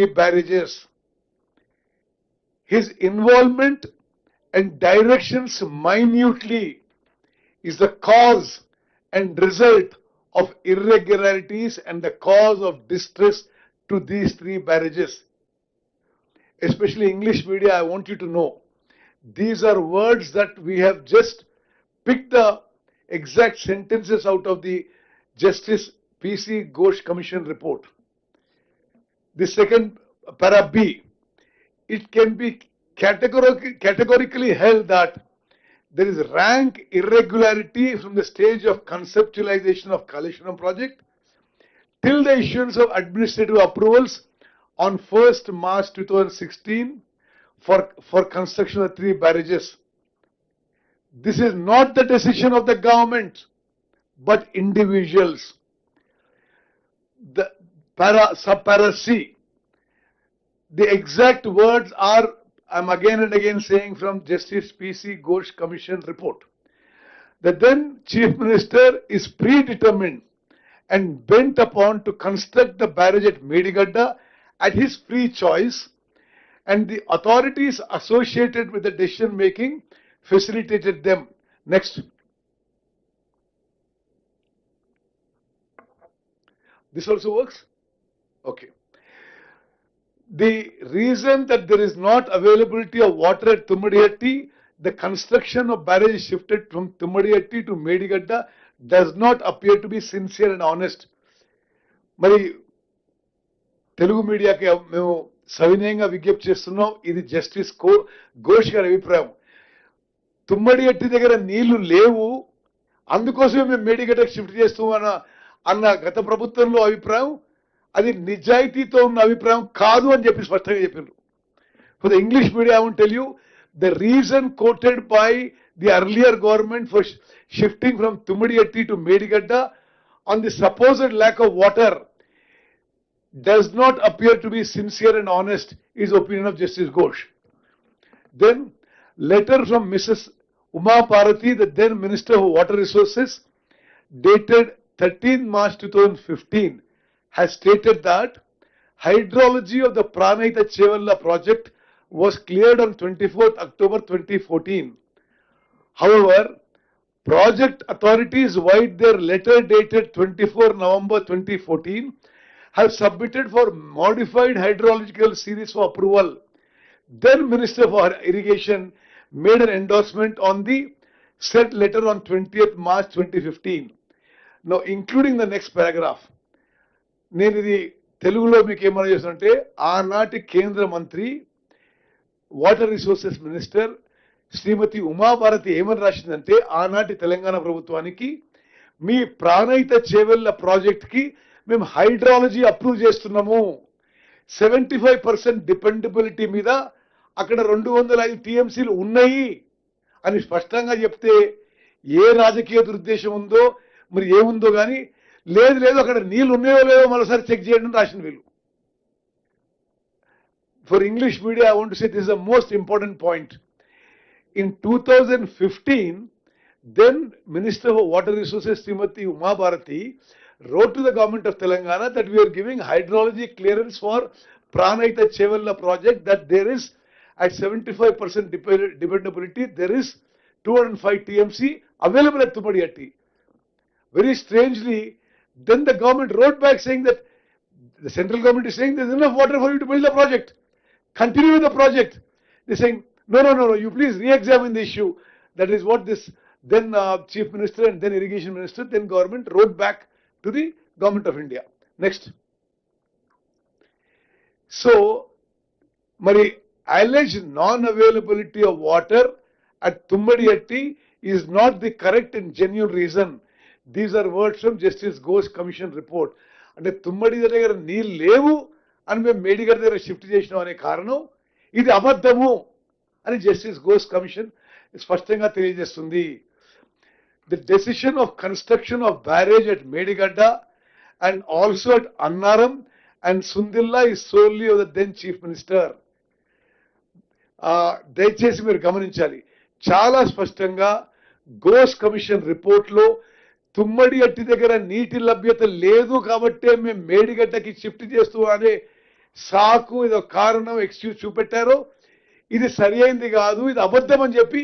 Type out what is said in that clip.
barrages. His involvement and directions minutely is the cause and result of irregularities and the cause of distress to these 3 barrages. Especially English media, I want you to know, these are words that we have just picked the exact sentences out of the Justice P.C. Ghosh Commission report. The second, para B, it can be categorically held that there is rank irregularity from the stage of conceptualization of Kaleshwaram project till the issuance of administrative approvals on 1st March 2016 for construction of 3 barrages. This is not the decision of the government, but individuals. The subpara C, the exact words are, I'm again and again saying from Justice P.C. Ghosh Commission report. The then Chief Minister is predetermined and bent upon to construct the barrage at Medigadda at his free choice, and the authorities associated with the decision making facilitated them. Next. This also works? Okay. The reason that there is not availability of water at Tummadihatti, the construction of barrage is shifted from Tummadihatti to Medigadda, does not appear to be sincere and honest. మరి తెలుగు మీడియాకి మేము సవినయంగా విజ్ఞప్తి చేస్తున్నాం, ఇది justice Ghosh గారి అభిప్రాయం. తుమ్మడిహట్టి దగ్గర నీళ్లు లేవు, అందుకోసమే మేము మేడిగడ్డకు షిఫ్ట్ చేస్తాం అన్న గత ప్రభుత్వంలో అభిప్రాయం, అది నిజాయితీతో ఉన్న అభిప్రాయం కాదు అని చెప్పి స్పష్టంగా చెప్పారు. For the English media I want tell you the reason quoted by the earlier government for shifting from Tummadihatti to Medigadda on the supposed lack of water does not appear to be sincere and honest, is opinion of Justice Ghosh. Then, letter from Mrs. Uma Bharati, the then Minister of Water Resources, dated 13 March 2015, has stated that hydrology of the Pranahita Chevalla project was cleared on 24th October 2014. However, project authorities, via their letter dated 24 November 2014, have submitted for modified hydrological series for approval. Then Minister for Irrigation made an endorsement on the said letter on 20th March 2015. Now, including the next paragraph, నేను ఇది తెలుగులో మీకు ఏమన్నా చేస్తుంటే, ఆనాటి కేంద్ర మంత్రి water resources minister శ్రీమతి ఉమాభారతి ఏమని రాసిందంటే, ఆనాటి తెలంగాణ ప్రభుత్వానికి మీ ప్రాణహిత చేవెళ్ల ప్రాజెక్ట్కి మేము హైడ్రాలజీ అప్రూవ్ చేస్తున్నాము, 75% డిపెండబిలిటీ మీద అక్కడ 205 టీఎంసీలు ఉన్నాయి అని స్పష్టంగా చెప్తే, ఏ రాజకీయ దురుద్దేశం ఉందో మరి ఏముందో కానీ, లేదు అక్కడ నీళ్ళు ఉన్నాయో లేదో మరోసారి చెక్ చేయండి అని రాసిన వీళ్ళు. For English media I want to say this is the most important point. In 2015, then Minister of Water Resources Srimati Uma Bharati wrote to the government of Telangana that we are giving hydrology clearance for Pranahita Chevalla project, that there is at 75% dependability, there is 205 TMC available at Tummadihatti. Very strangely, then the government wrote back saying that the central government is saying there is enough water for you to build the project. Continue with the project. They are saying, no, you please re-examine the issue. That is what this then Chief Minister and then Irrigation Minister, then government wrote back to the Government of India. Next. So, Mari, alleged non-availability of water at Tummadihatti is not the correct and genuine reason. These are words from Justice Ghosh Commission report. అంటే తుమ్మడి దగ్గర నీళ్ళు లేవు అని మేము మేడిగడ్డ దగ్గర shift చేసినాం అనే కారణం, ఇది అబద్ధము అని జస్టిస్ ఘోష్ కమిషన్ స్పష్టంగా తెలియజేస్తుంది. The decision of construction of barrage at Medigadda and also at Annaram and Sundilla is solely of the then chief minister. దయచేసి మీరు గమనించాలి, చాలా స్పష్టంగా ఘోష్ కమిషన్ రిపోర్ట్లో తుమ్మడిహట్టి దగ్గర నీటి లభ్యత లేదు కాబట్టే మేము మేడిగడ్డకి షిఫ్ట్ చేస్తూ అనే సాకు ఇదో కారణం ఎక్స్క్యూజ్ చూపెట్టారో ఇది సరి అయింది కాదు, ఇది అబద్ధం అని చెప్పి